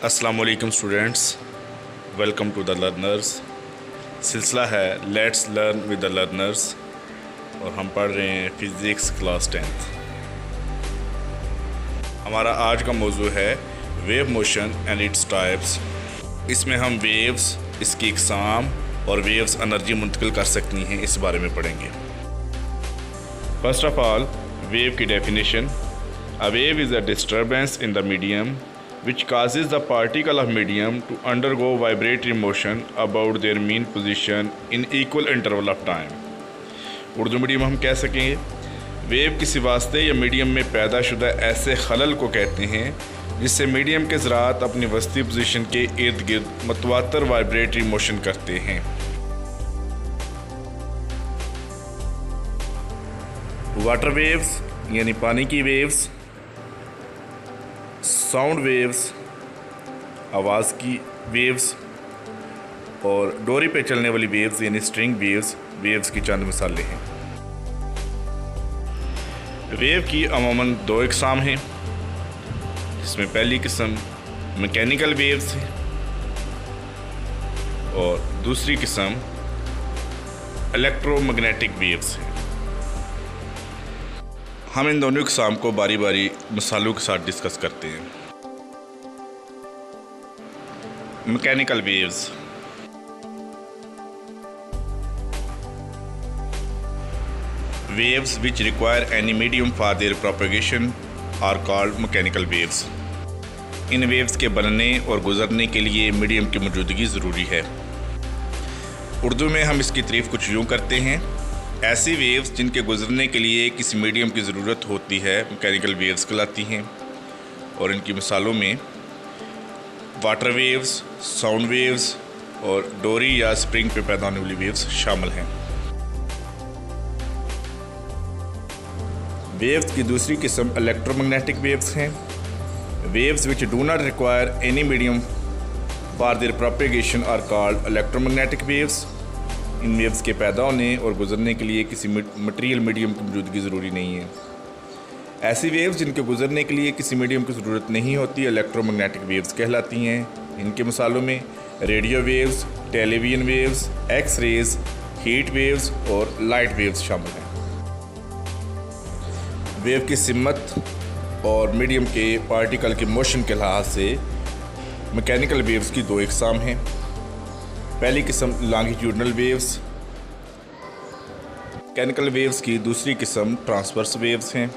अस्सलामुअलैकुम students, welcome to the learners. सिलसिला है let's learn with the learners और हम पढ़ रहे हैं फ़िज़िक्स क्लास 10th। हमारा आज का मौजू है wave motion and its types. इसमें हम वेव्स, इसकी इकसाम और वेव्स एनर्जी मुंतकिल कर सकती हैं, इस बारे में पढ़ेंगे। फर्स्ट ऑफ ऑल, वेव की definition. A wave is a disturbance in the medium which causes the particle of medium to undergo vibratory motion about their mean position in equal interval of time। Urdu medium हम कह सकेंगे wave किसी वास्ते या medium में पैदा शुदा ऐसे खलल को कहते हैं जिससे मीडियम के ज़रात अपनी वस्ती पोजीशन के इर्द गिर्द मतवातर वाइब्रेटरी मोशन करते हैं। वाटर वेव्स यानी पानी की वेव्स, साउंड वेव्स आवाज़ की वेव्स और डोरी पे चलने वाली वेव्स यानी स्ट्रिंग वेव्स की चंद मिसालें हैं। वेव की अमूमन दो इकसाम हैं, जिसमें पहली किस्म मैकेनिकल वेव्स है और दूसरी किस्म इलेक्ट्रोमैग्नेटिक वेव्स है। हम इन दोनों इकसाम को बारी बारी मिसालों के साथ डिस्कस करते हैं। Mechanical waves. Waves which require any medium for their propagation are called mechanical waves. इन वेव्स के बनने और गुजरने के लिए मीडियम की मौजूदगी ज़रूरी है। उर्दू में हम इसकी तारीफ़ कुछ यूँ करते हैं, ऐसी वेव्स जिनके गुजरने के लिए किसी मीडियम की ज़रूरत होती है मैकेनिकल वेव्स कहलाती हैं। और इनकी मिसालों में वाटर वेव्स, साउंड वेव्स और डोरी या स्प्रिंग पे पैदा होने वाली वेव्स शामिल हैं। वेव्स की दूसरी किस्म इलेक्ट्रोमैग्नेटिक वेव्स हैं। Waves which do not require any medium for their propagation are called electromagnetic waves. इन वेव्स के पैदा होने और गुजरने के लिए किसी मटेरियल मीडियम की मौजूदगी ज़रूरी नहीं है। ऐसी वेव्स जिनके गुजरने के लिए किसी मीडियम की ज़रूरत नहीं होती इलेक्ट्रोमैग्नेटिक वेव्स कहलाती हैं। इनके मिसालों में radio waves, television waves, X rays, heat waves और लाइट वेव्स शामिल हैं। वेव की सिमत और मीडियम के पार्टिकल के मोशन के लिहाज से मैकेनिकल वेव्स की दो इकसाम हैं। पहली किस्म लॉन्गिट्यूडनल वेव्स। मैकेनिकल वेव्स की दूसरी किस्म ट्रांसवर्स वेव्स हैं।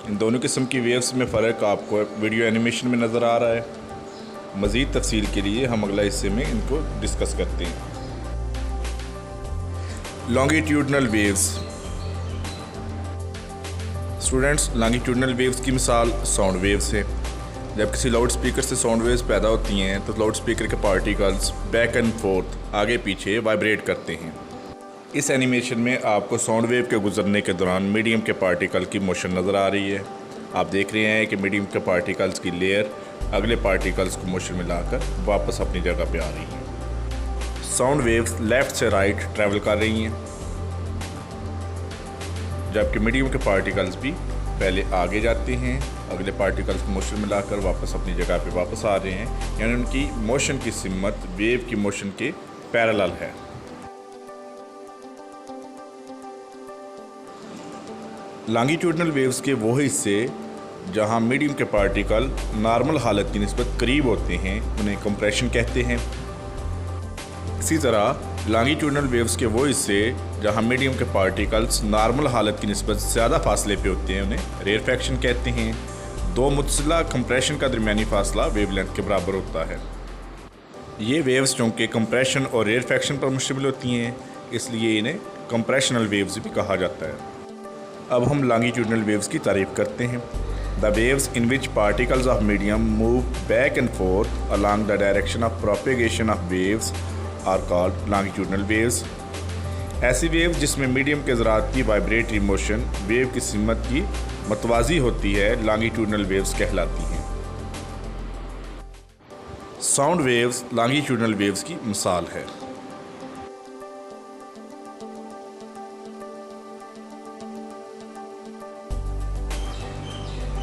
इन दोनों किस्म की वेव्स में फ़र्क आपको वीडियो एनिमेशन में नज़र आ रहा है। मज़ीद तफसील के लिए हम अगला हिस्से में इनको डिस्कस करते हैं। Longitudinal waves. Students, longitudinal waves की मिसाल साउंड वेव्स है। जब किसी लाउड स्पीकर से साउंड वेव्स पैदा होती हैं तो लाउड स्पीकर के पार्टिकल्स बैक एंड फोर्थ, आगे पीछे वाइब्रेट करते हैं। इस एनिमेशन में आपको साउंड वेव के गुजरने के दौरान मीडियम के पार्टिकल की मोशन नज़र आ रही है। आप देख रहे हैं कि मीडियम के पार्टिकल्स की लेयर अगले पार्टिकल्स को मोशन में लाकर वापस अपनी जगह पे आ रही हैं। साउंड वेव्स लेफ़्ट से राइट ट्रैवल कर रही हैं, जबकि मीडियम के पार्टिकल्स भी पहले आगे जाते हैं, अगले पार्टिकल्स को मोशन में लाकर वापस अपनी जगह पे वापस आ रहे हैं। यानी उनकी मोशन की सिमत वेव की मोशन के पैरेलल है। लॉन्गिट्यूडनल वेव्स के वो हिस्से जहां मीडियम के पार्टिकल नॉर्मल हालत की निस्बत करीब होते हैं उन्हें कंप्रेशन कहते हैं। इसी तरह लॉन्गिट्यूडनल वेव्स के वो हिस्से जहां मीडियम के पार्टिकल्स नॉर्मल हालत की निस्बत ज़्यादा फासले पे होते हैं उन्हें रेरफैक्शन कहते हैं। दो मुतसिला कंप्रेशन का दरमियानी फासला वेवलेंथ के बराबर होता है। ये वेव्स चूँकि कंप्रेशन और रेरफैक्शन पर मुश्तमिल होती हैं, इसलिए इन्हें कंप्रेशनल वेव्स भी कहा जाता है। अब हम लॉन्गिट्यूडनल वेव्स की तारीफ़ करते हैं। The waves in which particles of medium move back and forth along the direction of propagation of waves are called longitudinal waves. ऐसी वेव जिसमें मीडियम के ज़रात की वाइब्रेटरी मोशन वेव की सिमत की मतवाजी होती है लॉन्गिट्यूडनल वेव्स कहलाती हैं। साउंड वेव्स लॉन्गिट्यूडनल वेव्स की मिसाल है।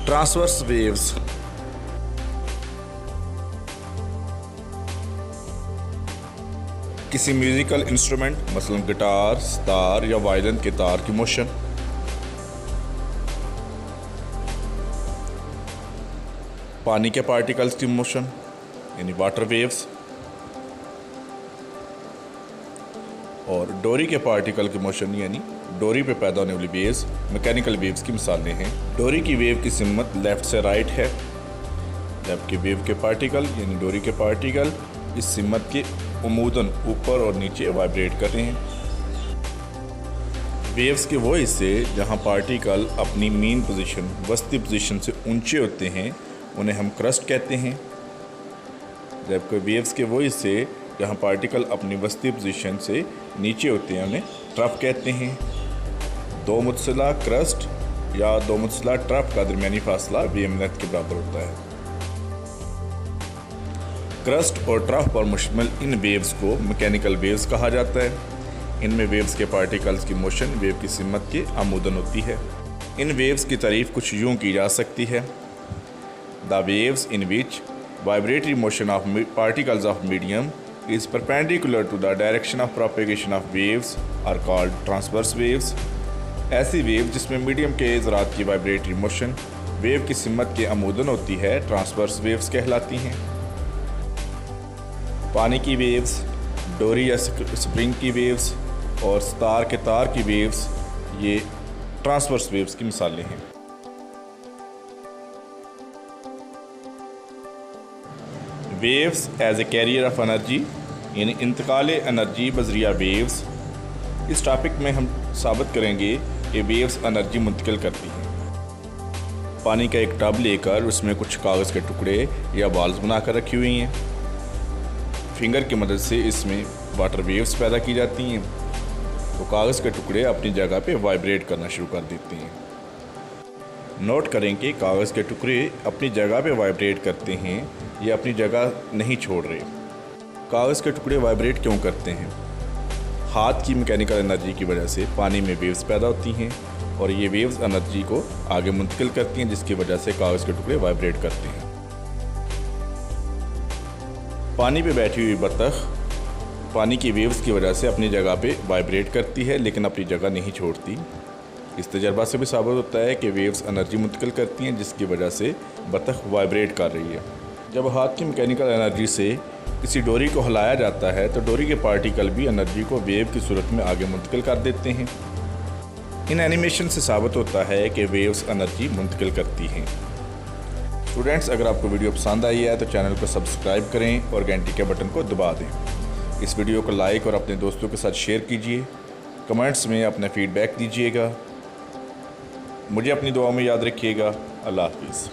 Transverse waves. किसी म्यूज़िकल इंस्ट्रूमेंट मसलन गिटार, सितार या वायलिन के तार की मोशन। पानी के पार्टिकल्स की मोशन यानी वाटर वेव्स। और डोरी के पार्टिकल की मोशन यानी डोरी पे पैदा होने वाली वेव्स मैकेनिकल वेव्स की मिसालें हैं। डोरी की वेव की सिमत लेफ़्ट से राइट है, जबकि वेव के पार्टिकल यानी डोरी के पार्टिकल इस सिमत के उमूदन ऊपर और नीचे वाइब्रेट कर रहे हैं। वेव्स के वो हिस्से जहाँ पार्टिकल अपनी मीन पोजीशन वस्ती पोजीशन से ऊंचे होते हैं उन्हें हम क्रस्ट कहते हैं, जबकि वेव्स के वो हिस्से जहाँ पार्टिकल अपनी वस्ती पोजीशन से नीचे होते हैं उन्हें ट्रफ कहते हैं। दो मुतसिला क्रस्ट या दो मुतसिला ट्रफ का दरमियानी फासला वेवलेंथ के बराबर होता है। क्रस्ट और ट्रफ पर मुश्तमिल इन वेव्स को मैकेनिकल वेव्स कहा जाता है। इनमें वेव्स के पार्टिकल्स की मोशन वेव की सिमत के आमूदन होती है। इन वेव्स की तारीफ कुछ यूँ की जा सकती है: the waves in which vibratory motion of particles of medium is perpendicular to the direction of propagation of waves are called transverse waves। ऐसी वेव जिसमें मीडियम के ज़रात की वाइब्रेटरी मोशन वेव की सिमत के आमूदन होती है ट्रांसवर्स वेव्स कहलाती हैं। पानी की वेव्स, डोरी या स्प्रिंग की वेव्स और सितार के तार की वेव्स ये ट्रांसवर्स वेव्स की मिसालें हैं। Waves as a carrier of energy यानी इंतकाल एनर्जी बजरिया वेव्स। इस टॉपिक में हम साबित करेंगे कि वेव्स एनर्जी मुंतकिल करती हैं। पानी का एक टब लेकर उसमें कुछ कागज़ के टुकड़े या बॉल्स बनाकर रखी हुई हैं। फिंगर की मदद से इसमें वाटर वेव्स पैदा की जाती हैं, तो कागज़ के टुकड़े अपनी जगह पे वाइब्रेट करना शुरू कर देते हैं। नोट करें कि कागज़ के टुकड़े अपनी जगह पे वाइब्रेट करते हैं, ये अपनी जगह नहीं छोड़ रहे। कागज़ के टुकड़े वाइब्रेट क्यों करते हैं? हाथ की मैकेनिकल एनर्जी की वजह से पानी में वेव्स पैदा होती हैं और ये वेव्स एनर्जी को आगे मुंतकिल करती हैं, जिसकी वजह से कागज़ के टुकड़े वाइब्रेट करते हैं। पानी पे बैठी हुई बतख पानी की वेव्स की वजह से अपनी जगह पे वाइब्रेट करती है, लेकिन अपनी जगह नहीं छोड़ती। इस तजर्बा से भी साबित होता है कि वेव्स एनर्जी मुंतकिल करती हैं, जिसकी वजह से बतख वाइब्रेट कर रही है। जब हाथ की मैकेनिकल एनर्जी से किसी डोरी को हिलाया जाता है तो डोरी के पार्टिकल भी एनर्जी को वेव की सूरत में आगे मुंतकिल कर देते हैं। इन एनिमेशन से साबित होता है कि वेव्स एनर्जी मुंतकिल करती हैं। स्टूडेंट्स, अगर आपको वीडियो पसंद आई है तो चैनल को सब्सक्राइब करें और घंटी के बटन को दबा दें। इस वीडियो को लाइक और अपने दोस्तों के साथ शेयर कीजिए। कमेंट्स में अपना फीडबैक दीजिएगा। मुझे अपनी दुआ में याद रखिएगा। अल्लाह हाफिज़।